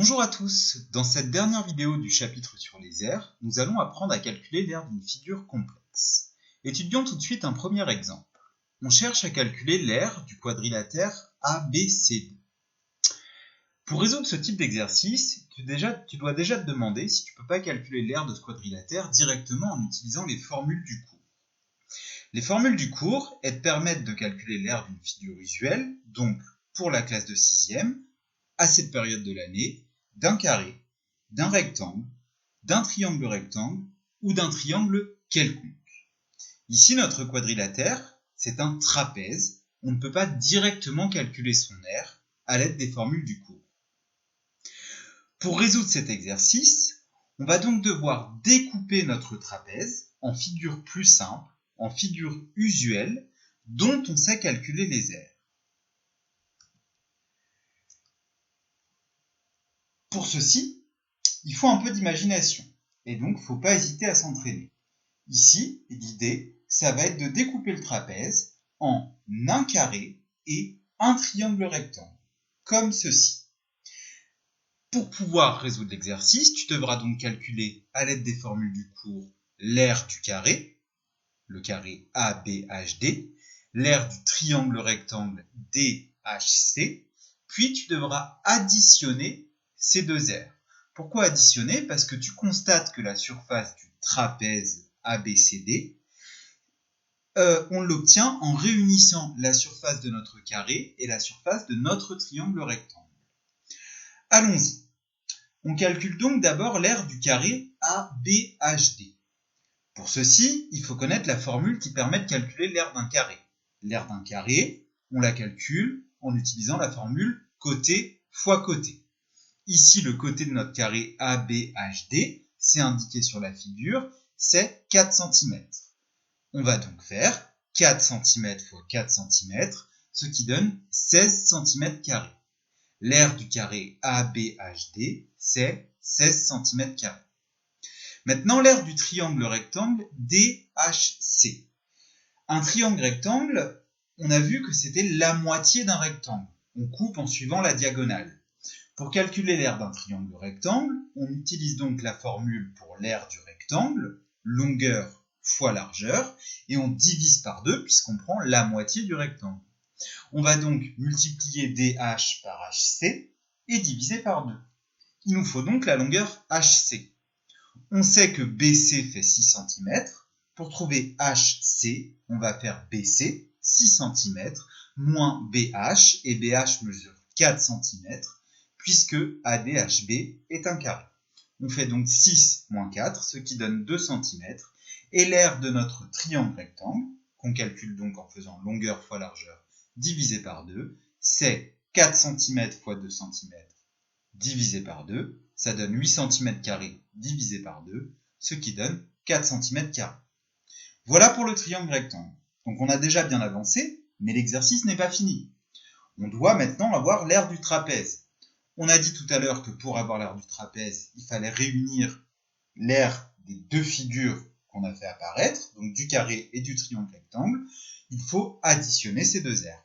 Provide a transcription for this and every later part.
Bonjour à tous, dans cette dernière vidéo du chapitre sur les aires, nous allons apprendre à calculer l'aire d'une figure complexe. Étudions tout de suite un premier exemple. On cherche à calculer l'aire du quadrilatère ABCD. Pour résoudre ce type d'exercice, tu dois déjà te demander si tu ne peux pas calculer l'aire de ce quadrilatère directement en utilisant les formules du cours. Les formules du cours, elles te permettent de calculer l'aire d'une figure usuelle, donc pour la classe de 6e, à cette période de l'année, d'un carré, d'un rectangle, d'un triangle rectangle ou d'un triangle quelconque. Ici, notre quadrilatère, c'est un trapèze. On ne peut pas directement calculer son aire à l'aide des formules du cours. Pour résoudre cet exercice, on va donc devoir découper notre trapèze en figures plus simples, en figures usuelles, dont on sait calculer les aires. Pour ceci, il faut un peu d'imagination, et donc il ne faut pas hésiter à s'entraîner. Ici, l'idée, ça va être de découper le trapèze en un carré et un triangle rectangle, comme ceci. Pour pouvoir résoudre l'exercice, tu devras donc calculer à l'aide des formules du cours l'aire du carré, le carré ABHD, l'aire du triangle rectangle DHC, puis tu devras additionner ces deux aires. Pourquoi additionner? Parce que tu constates que la surface du trapèze ABCD, on l'obtient en réunissant la surface de notre carré et la surface de notre triangle rectangle. Allons-y. On calcule donc d'abord l'aire du carré ABHD. Pour ceci, il faut connaître la formule qui permet de calculer l'aire d'un carré. L'aire d'un carré, on la calcule en utilisant la formule côté fois côté. Ici, le côté de notre carré ABHD, c'est indiqué sur la figure, c'est 4 cm. On va donc faire 4 cm fois 4 cm, ce qui donne 16 cm². L'aire du carré ABHD, c'est 16 cm². Maintenant, l'aire du triangle rectangle DHC. Un triangle rectangle, on a vu que c'était la moitié d'un rectangle. On coupe en suivant la diagonale. Pour calculer l'aire d'un triangle rectangle, on utilise donc la formule pour l'aire du rectangle, longueur fois largeur, et on divise par 2 puisqu'on prend la moitié du rectangle. On va donc multiplier DH par HC et diviser par 2. Il nous faut donc la longueur HC. On sait que BC fait 6 cm. Pour trouver HC, on va faire BC, 6 cm, moins BH, et BH mesure 4 cm, puisque ADHB est un carré. On fait donc 6 moins 4, ce qui donne 2 cm, et l'aire de notre triangle rectangle, qu'on calcule donc en faisant longueur fois largeur divisé par 2, c'est 4 cm fois 2 cm divisé par 2, ça donne 8 cm² divisé par 2, ce qui donne 4 cm². Voilà pour le triangle rectangle. Donc on a déjà bien avancé, mais l'exercice n'est pas fini. On doit maintenant avoir l'aire du trapèze. On a dit tout à l'heure que pour avoir l'aire du trapèze, il fallait réunir l'aire des deux figures qu'on a fait apparaître, donc du carré et du triangle rectangle. Il faut additionner ces deux aires.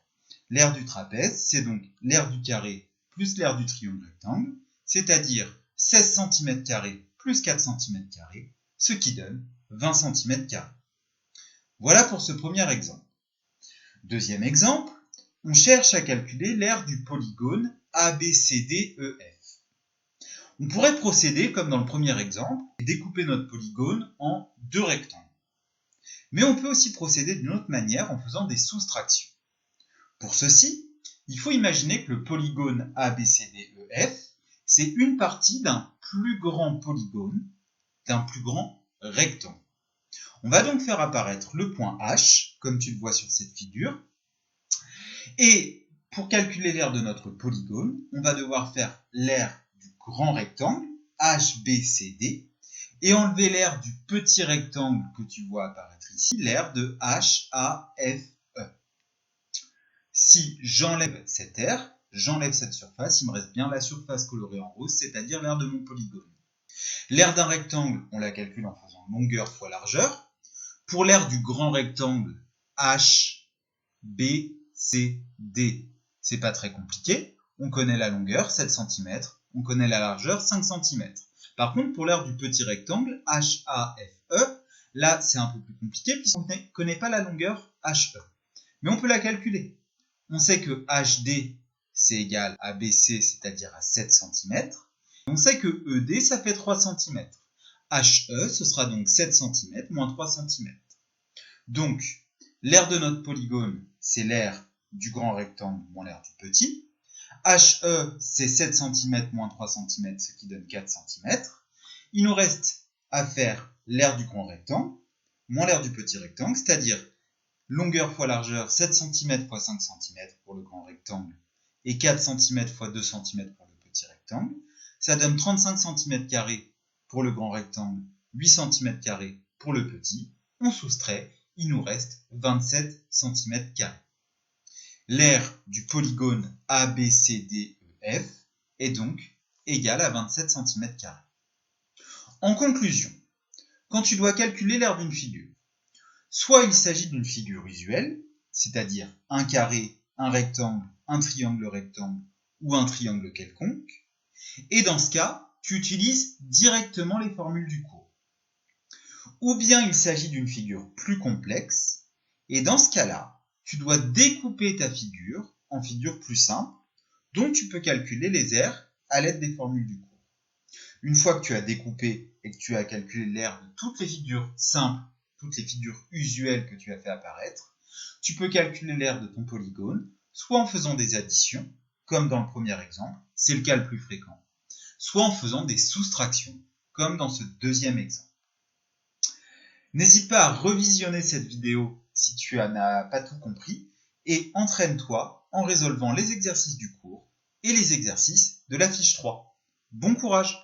L'aire du trapèze, c'est donc l'aire du carré plus l'aire du triangle rectangle, c'est-à-dire 16 cm² plus 4 cm², ce qui donne 20 cm². Voilà pour ce premier exemple. Deuxième exemple, on cherche à calculer l'aire du polygone ABCDEF. On pourrait procéder comme dans le premier exemple et découper notre polygone en deux rectangles. Mais on peut aussi procéder d'une autre manière en faisant des soustractions. Pour ceci, il faut imaginer que le polygone ABCDEF, c'est une partie d'un plus grand polygone, d'un plus grand rectangle. On va donc faire apparaître le point H, comme tu le vois sur cette figure. Et pour calculer l'aire de notre polygone, on va devoir faire l'aire du grand rectangle, HBCD, et enlever l'aire du petit rectangle que tu vois apparaître ici, l'aire de HAFE. Si j'enlève cette aire, j'enlève cette surface, il me reste bien la surface colorée en rose, c'est-à-dire l'aire de mon polygone. L'aire d'un rectangle, on la calcule en faisant longueur fois largeur. Pour l'aire du grand rectangle, HBCD, c'est pas très compliqué. On connaît la longueur, 7 cm. on connaît la largeur 5 cm. Par contre, pour l'aire du petit rectangle, HAFE, là c'est un peu plus compliqué puisqu'on ne connaît pas la longueur HE. Mais on peut la calculer. On sait que HD c'est égal à BC, c'est-à-dire à 7 cm. On sait que ED ça fait 3 cm. HE ce sera donc 7 cm moins 3 cm. Donc, l'aire de notre polygone, c'est l'aire du grand rectangle moins l'aire du petit. HE, c'est 7 cm moins 3 cm, ce qui donne 4 cm. Il nous reste à faire l'aire du grand rectangle moins l'aire du petit rectangle, c'est-à-dire longueur fois largeur, 7 cm fois 5 cm pour le grand rectangle et 4 cm fois 2 cm pour le petit rectangle. Ça donne 35 cm² pour le grand rectangle, 8 cm² pour le petit. On soustrait, il nous reste 27 cm². L'aire du polygone ABCDEF est donc égale à 27 cm². En conclusion, quand tu dois calculer l'aire d'une figure, soit il s'agit d'une figure usuelle, c'est-à-dire un carré, un rectangle, un triangle rectangle ou un triangle quelconque, et dans ce cas, tu utilises directement les formules du cours. Ou bien il s'agit d'une figure plus complexe, et dans ce cas-là, tu dois découper ta figure en figure plus simple, dont tu peux calculer les aires à l'aide des formules du cours. Une fois que tu as découpé et que tu as calculé l'aire de toutes les figures simples, toutes les figures usuelles que tu as fait apparaître, tu peux calculer l'aire de ton polygone, soit en faisant des additions, comme dans le premier exemple, c'est le cas le plus fréquent, soit en faisant des soustractions, comme dans ce deuxième exemple. N'hésite pas à revisionner cette vidéo si tu n'as pas tout compris et entraîne-toi en résolvant les exercices du cours et les exercices de la fiche 3. Bon courage!